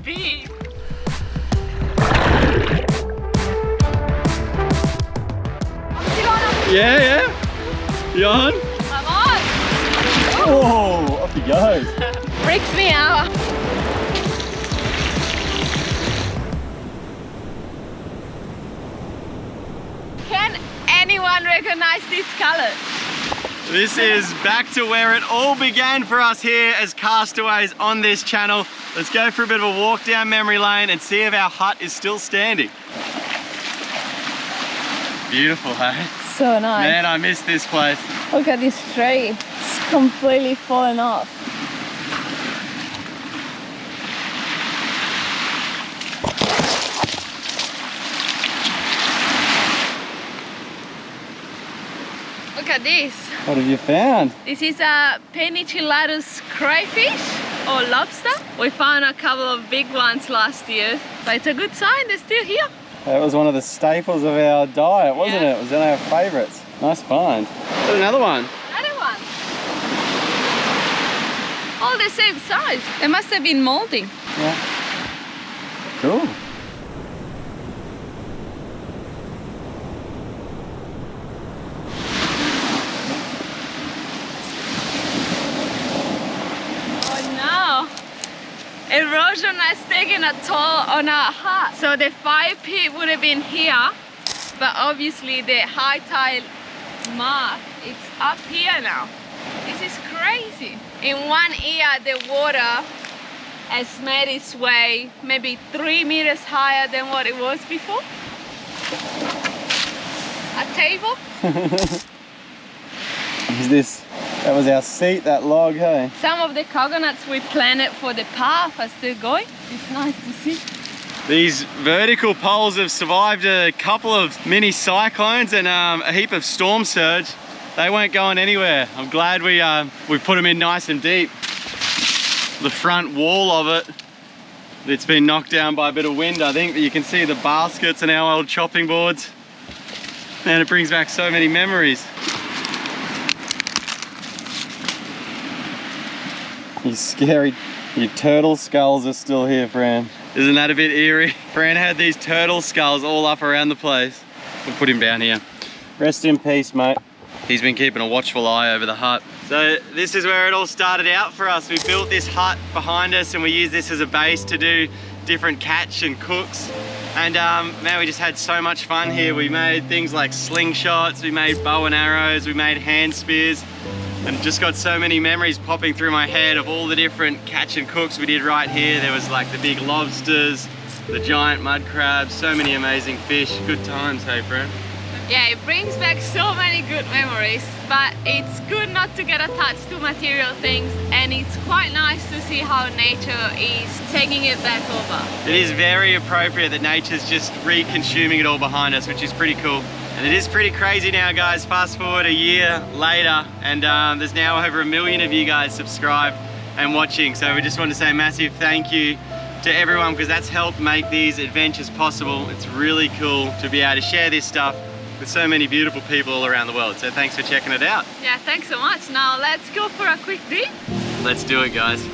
big. Yeah, yeah. You on? I'm on. Oh, off he goes. Freaks me out. Can anyone recognize this color? This is back to where it all began for us here as castaways on this channel. Let's go for a bit of a walk down memory lane and see if our hut is still standing. Beautiful, hey? So nice. Man, I miss this place. Look at this tree. It's completely fallen off. Look at this. What have you found? This is a Penicillatus crayfish or lobster. We found a couple of big ones last year, but it's a good sign they're still here. That was one of the staples of our diet, wasn't Yeah. it? It was one of our favourites. Nice find. There's another one. Another one. All the same size. They must have been molting. Yeah. Cool. Erosion has taken a toll on our hut. So the fire pit would have been here, but obviously the high tide mark, it's up here now. This is crazy. In 1 year, the water has made its way maybe 3 meters higher than what it was before. A table. Is this? That was our seat, that log, hey? Some of the coconuts we planted for the path are still going. It's nice to see. These vertical poles have survived a couple of mini cyclones and a heap of storm surge. They weren't going anywhere. I'm glad we put them in nice and deep. The front wall of it, it's been knocked down by a bit of wind, I think, but you can see the baskets and our old chopping boards. And it brings back so many memories. You scary, your turtle skulls are still here, Fran. Isn't that a bit eerie? Fran had these turtle skulls all up around the place. We'll put him down here. Rest in peace, mate. He's been keeping a watchful eye over the hut. So this is where it all started out for us. We built this hut behind us and we used this as a base to do different catch and cooks. And man, we just had so much fun here. We made things like slingshots, we made bow and arrows, we made hand spears. And just got so many memories popping through my head of all the different catch and cooks we did right here. There was like the big lobsters, the giant mud crabs, so many amazing fish. Good times, hey Fran? Yeah, it brings back so many good memories, but it's good not to get attached to material things, and it's quite nice to see how nature is taking it back over. It is very appropriate that nature's just re-consuming it all behind us, which is pretty cool. And it is pretty crazy now, guys. Fast forward a year later, and there's now over 1 million of you guys subscribed and watching. So we just want to say a massive thank you to everyone, because that's helped make these adventures possible. It's really cool to be able to share this stuff with so many beautiful people all around the world. So thanks for checking it out. Yeah, thanks so much. Now let's go for a quick dip. Let's do it, guys.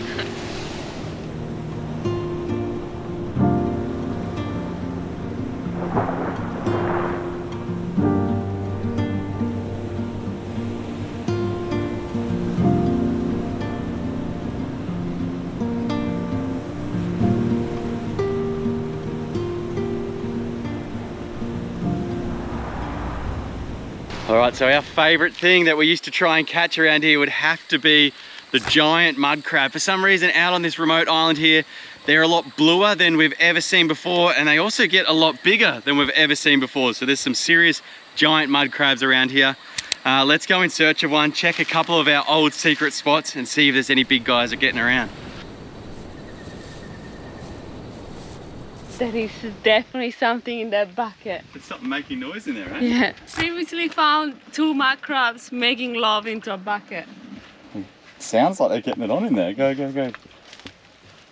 All right, so our favorite thing that we used to try and catch around here would have to be the giant mud crab. For some reason, out on this remote island here, they're a lot bluer than we've ever seen before, and they also get a lot bigger than we've ever seen before. So there's some serious giant mud crabs around here. Let's go in search of one, check a couple of our old secret spots and see if there's any big guys are getting around. There is definitely something in that bucket. There's something making noise in there, right? Yeah. Previously found 2 mud crabs making love into a bucket. Sounds like they're getting it on in there. Go, go, go.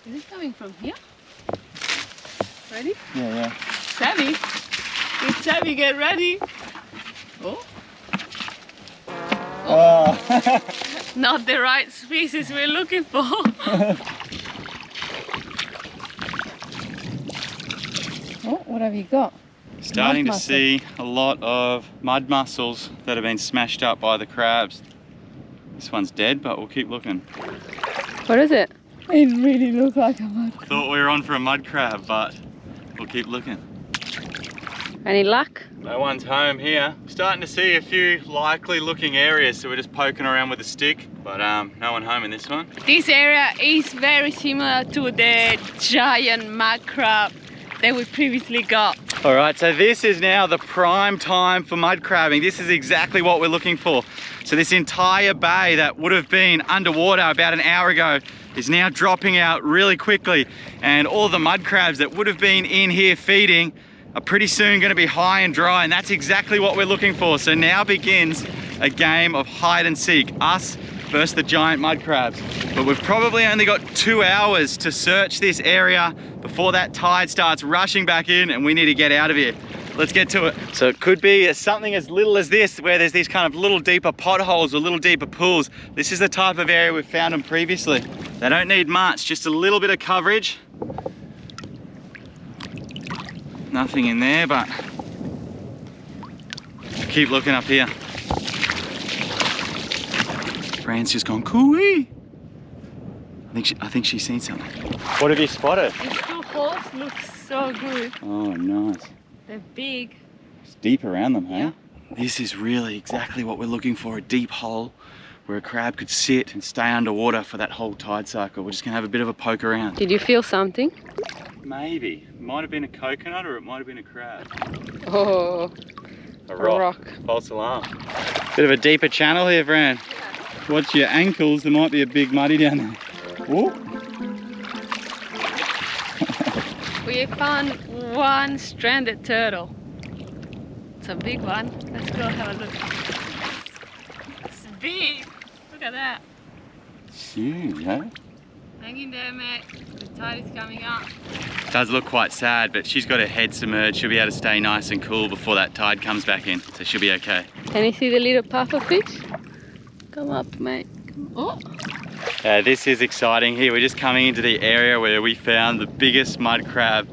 Is it coming from here? Ready? Yeah, yeah. Sammy. It's Sammy, get ready. Oh. Oh. Not the right species we're looking for. Oh, what have you got? Starting to see a lot of mud mussels that have been smashed up by the crabs. This one's dead, but we'll keep looking. What is it? It really looks like a mud crab. Thought we were on for a mud crab, but we'll keep looking. Any luck? No one's home here. Starting to see a few likely looking areas, so we're just poking around with a stick, but no one home in this one. This area is very similar to the giant mud crab that we previously got. All right, so this is now the prime time for mud crabbing. This is exactly what we're looking for. So this entire bay that would have been underwater about an hour ago is now dropping out really quickly, and all the mud crabs that would have been in here feeding are pretty soon going to be high and dry, and that's exactly what we're looking for. So now begins a game of hide and seek, us versus the giant mud crabs. But we've probably only got 2 hours to search this area before that tide starts rushing back in and we need to get out of here. Let's get to it. So it could be something as little as this, where there's these kind of little deeper potholes or little deeper pools. This is the type of area we've found them previously. They don't need much, just a little bit of coverage. Nothing in there, but keep looking up here. Fran's just gone cooey. I think she's seen something. What have you spotted? These 2 holes look so good. Oh, nice. They're big. It's deep around them, hey? Yeah. This is really exactly what we're looking for, a deep hole where a crab could sit and stay underwater for that whole tide cycle. We're just gonna have a bit of a poke around. Did you feel something? Maybe. It might have been a coconut or it might have been a crab. Oh, a rock. False alarm. Bit of a deeper channel here, Fran. Yeah. Watch your ankles, there might be a big muddy down there. Ooh. We found 1 stranded turtle. It's a big one. Let's go have a look. It's big. Look at that. It's huge, huh? Hang in there, mate. The tide is coming up. It does look quite sad, but she's got her head submerged. She'll be able to stay nice and cool before that tide comes back in, so she'll be okay. Can you see the little puffer fish? Come up, mate. Come on. Oh. This is exciting here. We're just coming into the area where we found the biggest mud crab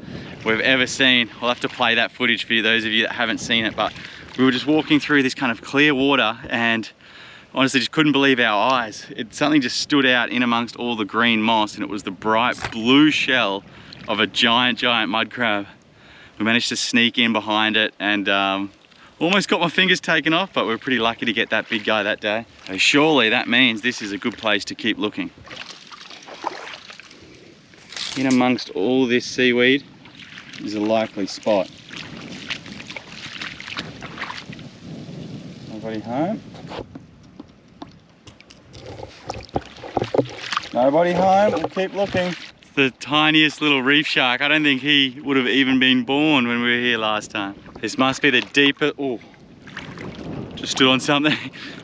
we've ever seen. I'll have to play that footage for you, those of you that haven't seen it, but we were just walking through this kind of clear water and honestly just couldn't believe our eyes. Something just stood out in amongst all the green moss, and it was the bright blue shell of a giant mud crab. We managed to sneak in behind it and almost got my fingers taken off, but we were pretty lucky to get that big guy that day. So surely that means this is a good place to keep looking. In amongst all this seaweed is a likely spot. Nobody home? Nobody home? We'll keep looking. It's the tiniest little reef shark. I don't think he would have even been born when we were here last time. This must be the deeper, oh, just stood on something.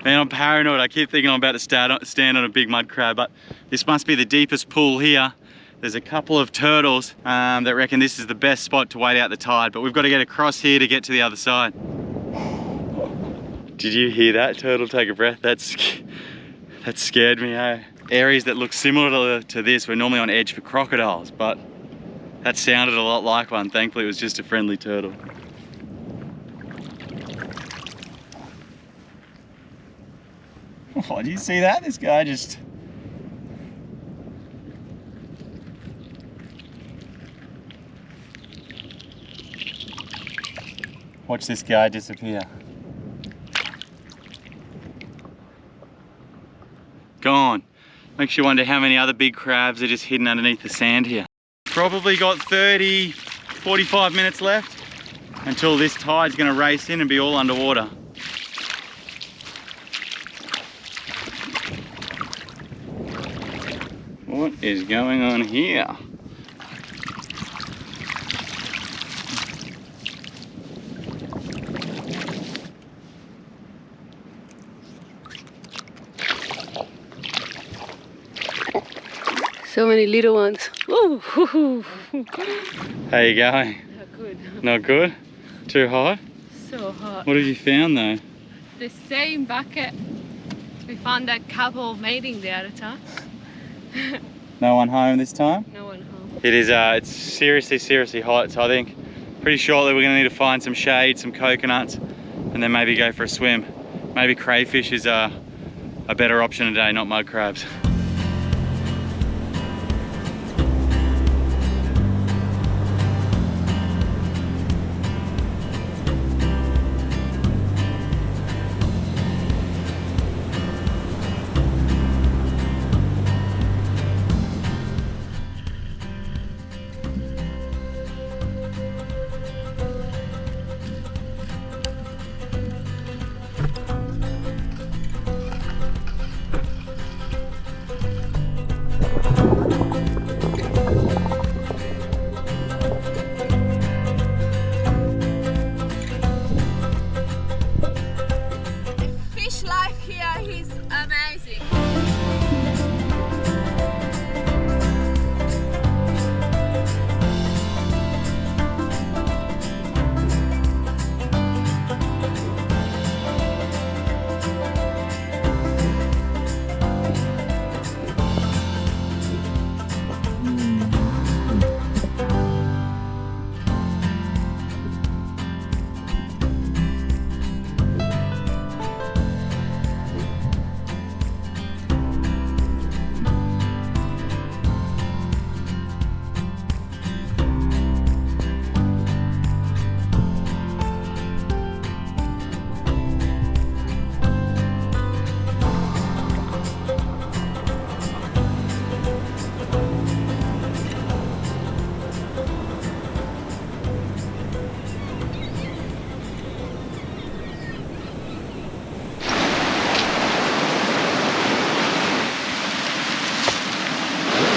Man, I'm paranoid. I keep thinking I'm about to stand on a big mud crab, but this must be the deepest pool here. There's a couple of turtles that reckon this is the best spot to wait out the tide, but we've got to get across here to get to the other side. Did you hear that turtle take a breath? That scared me, eh? Areas that look similar to this, we're normally on edge for crocodiles, but that sounded a lot like one. Thankfully, it was just a friendly turtle. Oh, do you see that? This guy just... Watch this guy disappear. Gone. Makes you wonder how many other big crabs are just hidden underneath the sand here. Probably got 30, 45 minutes left until this tide's gonna race in and be all underwater. What is going on here? So many little ones. Ooh. How you going? Not good. Not good? Too hot? So hot. What have you found though? The same bucket. We found that couple mating the other time. No one home this time? No one home. It is, it's seriously hot, so I think pretty shortly we're gonna need to find some shade, some coconuts, and then maybe go for a swim. Maybe crayfish is a better option today, not mud crabs.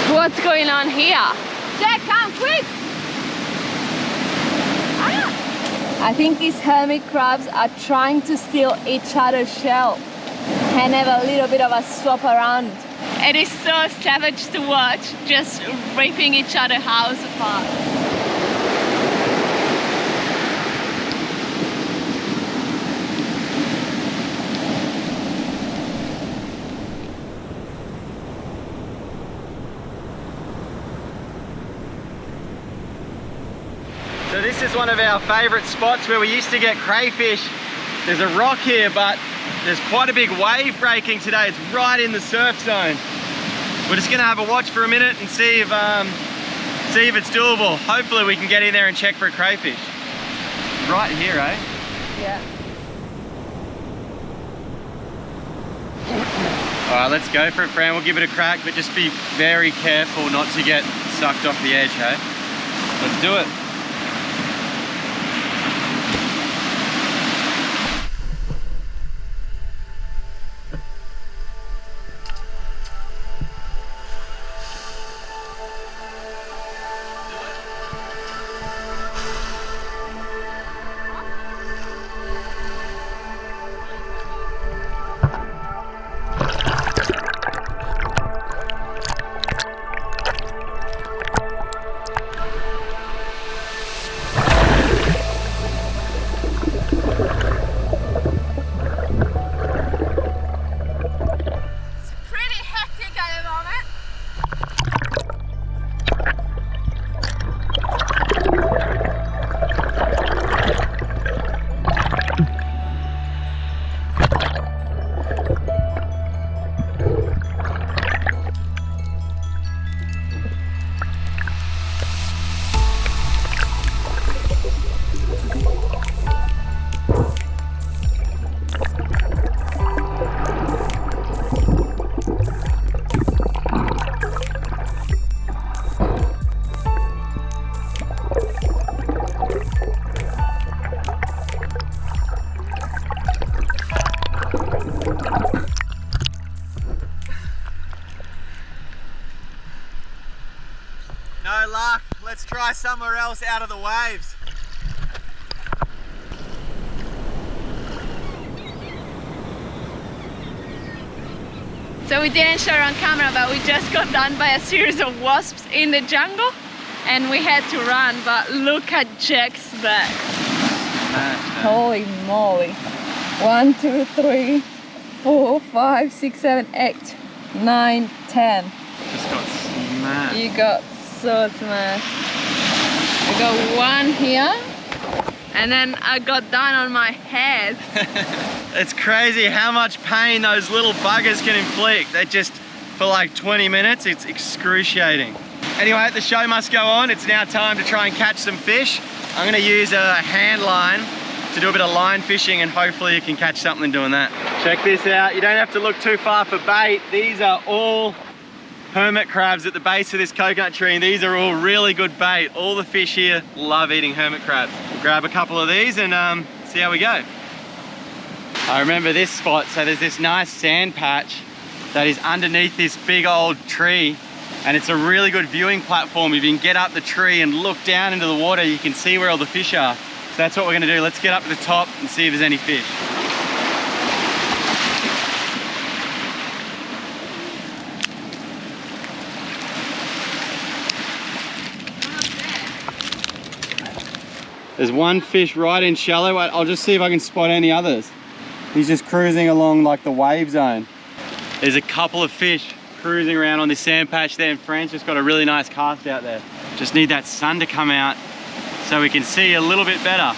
What's going on here? Jack, come quick! Ah. I think these hermit crabs are trying to steal each other's shell and have a little bit of a swap around. It is so savage to watch, just ripping each other's house apart. So this is one of our favourite spots where we used to get crayfish. There's a rock here, but there's quite a big wave breaking today. It's right in the surf zone. We're just gonna have a watch for a minute and see if it's doable. Hopefully we can get in there and check for a crayfish. Right here, eh? Yeah. All right, let's go for it, Fran. We'll give it a crack, but just be very careful not to get sucked off the edge, hey? Let's do it. No luck. Let's try somewhere else out of the waves. So we didn't show on camera, but we just got done by a series of wasps in the jungle and we had to run, but look at Jack's back. Holy moly. 1, 2, 3, 4, 5, 6, 7, 8, 9, 10. Just got smashed. You got so smashed. We got one here and then I got down on my head. It's crazy how much pain those little buggers can inflict. They just, for like 20 minutes, it's excruciating. Anyway, the show must go on. It's now time to try and catch some fish. I'm gonna use a hand line to do a bit of line fishing, and hopefully you can catch something doing that. Check this out. You don't have to look too far for bait. These are all hermit crabs at the base of this coconut tree, and these are all really good bait. All the fish here love eating hermit crabs. We'll grab a couple of these and see how we go. I remember this spot. So there's this nice sand patch that is underneath this big old tree, and it's a really good viewing platform. If you can get up the tree and look down into the water, you can see where all the fish are. So that's what we're gonna do. Let's get up to the top and see if there's any fish. There's one fish right in shallow. I'll just see if I can spot any others. He's just cruising along like the wave zone. There's a couple of fish cruising around on this sand patch there, and Fran's just got a really nice cast out there. Just need that sun to come out so we can see a little bit better.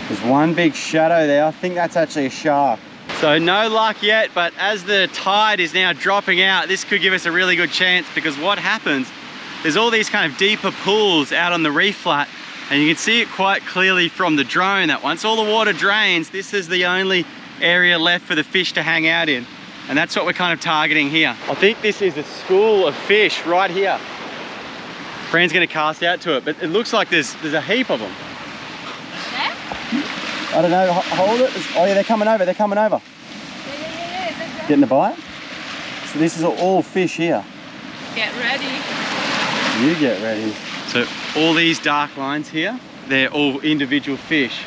There's one big shadow there. I think that's actually a shark. So no luck yet, but as the tide is now dropping out, this could give us a really good chance, because what happens, there's all these kind of deeper pools out on the reef flat, and you can see it quite clearly from the drone that once all the water drains, this is the only area left for the fish to hang out in. And that's what we're kind of targeting here. I think this is a school of fish right here. Fran's gonna cast out to it, but it looks like there's a heap of them. Yeah? I don't know, hold it. Oh yeah, they're coming over, they're coming over. Yeah. Getting a bite? So this is all fish here. Get ready. You get ready. So all these dark lines here, they're all individual fish.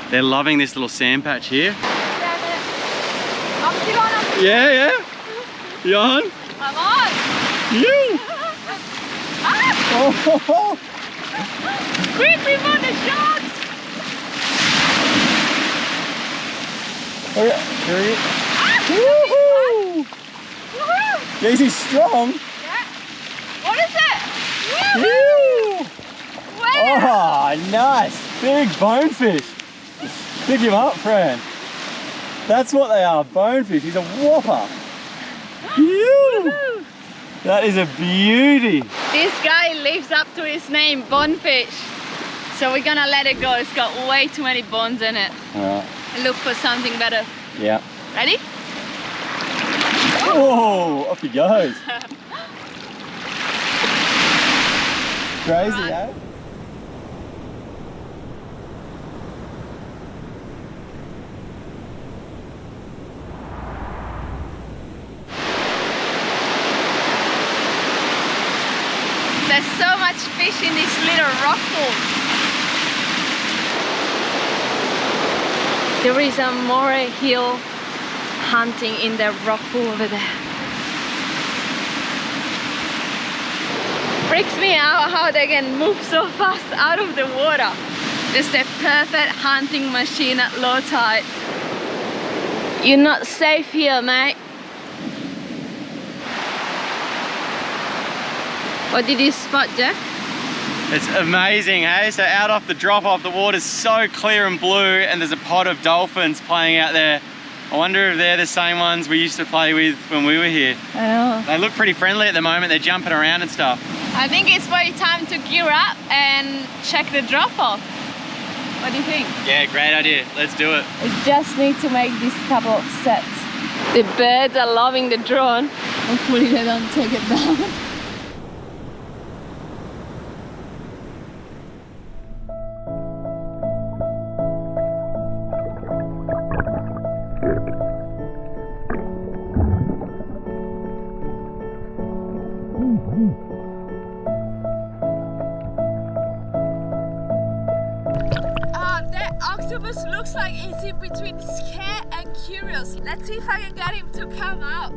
They're loving this little sand patch here. Yeah. You on? I'm on. You! Oh. Quick, we want the sharks. Oh yeah, here he is. Woohoo! Woohoo! Daisy's strong. Yeah. What is it? Woo! Where? Oh, nice. Big bonefish. Pick him up, Fran. That's what they are, bonefish. He's a whopper. Woohoo! That is a beauty. This guy lives up to his name, bonefish. So we're gonna let it go. It's got way too many bones in it. All right. And look for something better. Yeah. Ready? Oh, off he goes. Crazy, eh? There's so much fish in this little rock pool. There is a moray hill hunting in the rock pool over there. Freaks me out how they can move so fast out of the water. Just a perfect hunting machine at low tide. You're not safe here, mate. What did you spot, Jack? It's amazing, hey? So out off the drop off, the water's so clear and blue, and there's a pod of dolphins playing out there. I wonder if they're the same ones we used to play with when we were here. I know. They look pretty friendly at the moment. They're jumping around and stuff. I think it's probably time to gear up and check the drop off. What do you think? Yeah, great idea. Let's do it. We just need to make these couple of sets. The birds are loving the drone. Hopefully they don't take it down. That octopus looks like it's in between scared and curious. Let's see if I can get him to come out.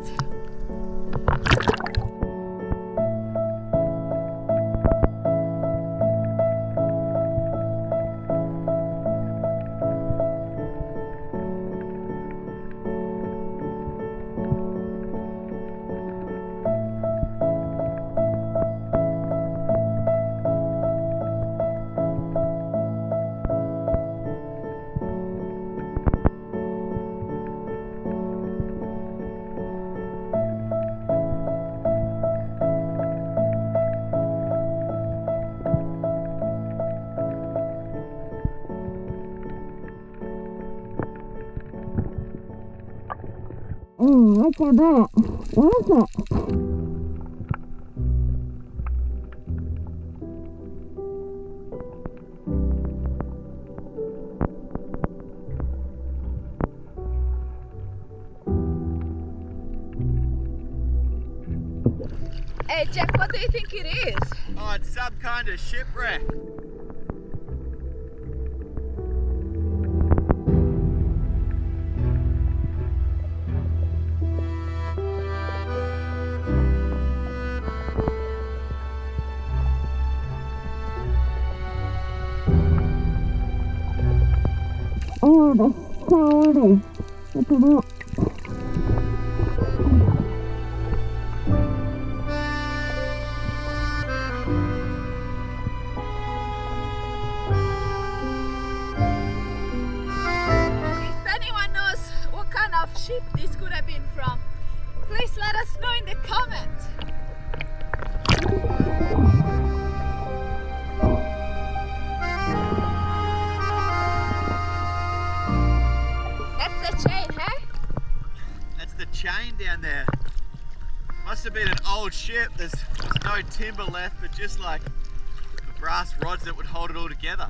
look at that. What is it? Hey Jack, what do you think it is? Oh, it's some kind of shipwreck. Oh, that's so pretty. Look at that. If anyone knows what kind of ship this could have been from, please let us know in the comments. That's the chain, huh? That's the chain down there. Must have been an old ship. There's no timber left, but just like the brass rods that would hold it all together.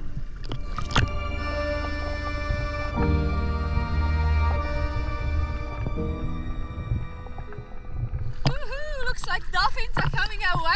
Woohoo! Looks like dolphins are coming our way.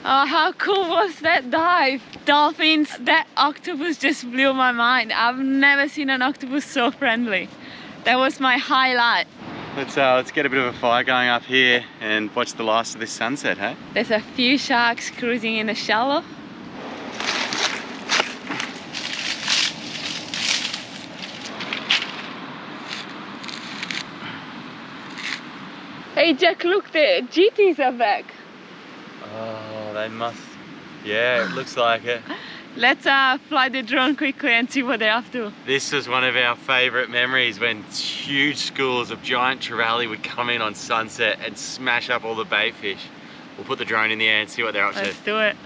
Oh, how cool was that dive? Dolphins, that octopus just blew my mind. I've never seen an octopus so friendly. That was my highlight. Let's get a bit of a fire going up here and watch the last of this sunset, hey? There's a few sharks cruising in the shallow. Hey Jack, look, the GTs are back. Oh, they must. Yeah, it looks like it. Let's fly the drone quickly and see what they're up to. This was one of our favourite memories, when huge schools of giant trevally would come in on sunset and smash up all the bait fish. We'll put the drone in the air and see what they're up to. Let's do it.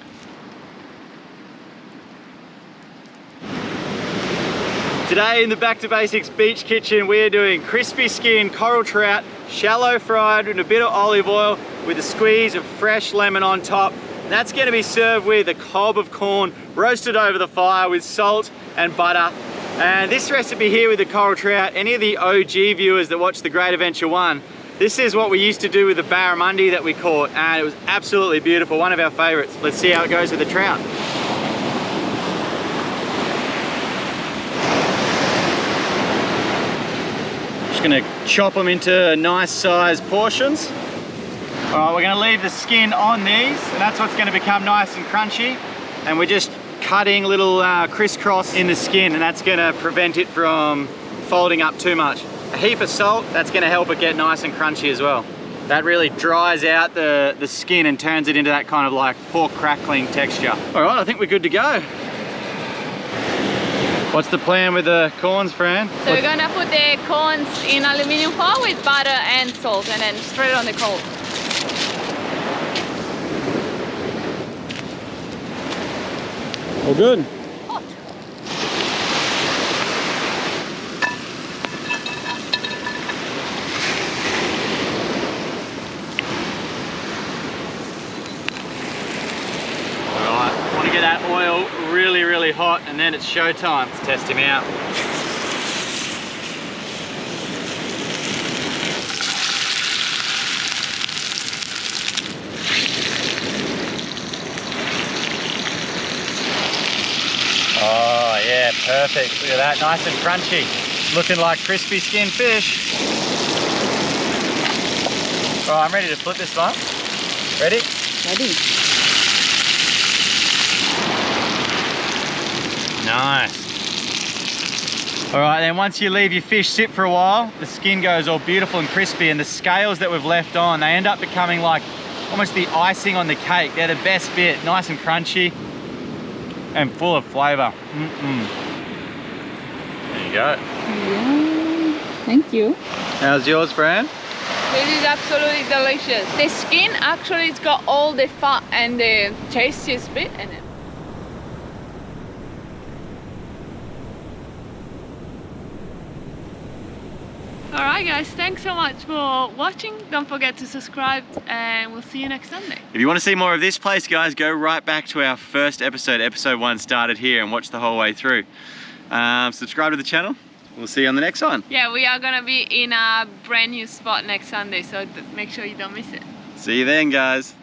Today in the Back to Basics Beach Kitchen, we are doing crispy skin coral trout, shallow fried in a bit of olive oil with a squeeze of fresh lemon on top. And that's going to be served with a cob of corn roasted over the fire with salt and butter. And this recipe here with the coral trout, any of the OG viewers that watch The Great Adventure 1, this is what we used to do with the barramundi that we caught, and it was absolutely beautiful, one of our favorites. Let's see how it goes with the trout. Just gonna chop them into nice sized portions. All right, we're gonna leave the skin on these, and that's what's gonna become nice and crunchy. And we're just cutting little crisscross in the skin, and that's gonna prevent it from folding up too much. A heap of salt, that's gonna help it get nice and crunchy as well. That really dries out the skin and turns it into that kind of like pork crackling texture. All right, I think we're good to go. What's the plan with the corns, Fran? So we're gonna put the corns in aluminium foil with butter and salt, and then straight on the coal. All good. Hot. Alright, want to get that oil really, really hot, and then it's showtime. Let's test him out. Oh yeah, perfect. Look at that, nice and crunchy. Looking like crispy skinned fish. All right, I'm ready to flip this one. Ready? Ready. Nice. All right, then once you leave your fish sit for a while, the skin goes all beautiful and crispy, and the scales that we've left on, they end up becoming like almost the icing on the cake. They're the best bit, nice and crunchy and full of flavour. There you go. Yeah, thank you. How's yours, Fran? This is absolutely delicious. The skin actually, it's got all the fat and the tastiest bit in it. Alright guys, thanks so much for watching. Don't forget to subscribe, and we'll see you next Sunday. If you want to see more of this place, guys, go right back to our first episode. Episode 1 started here, and watch the whole way through. Subscribe to the channel. We'll see you on the next one. Yeah, we are gonna be in a brand new spot next Sunday, so make sure you don't miss it. See you then, guys.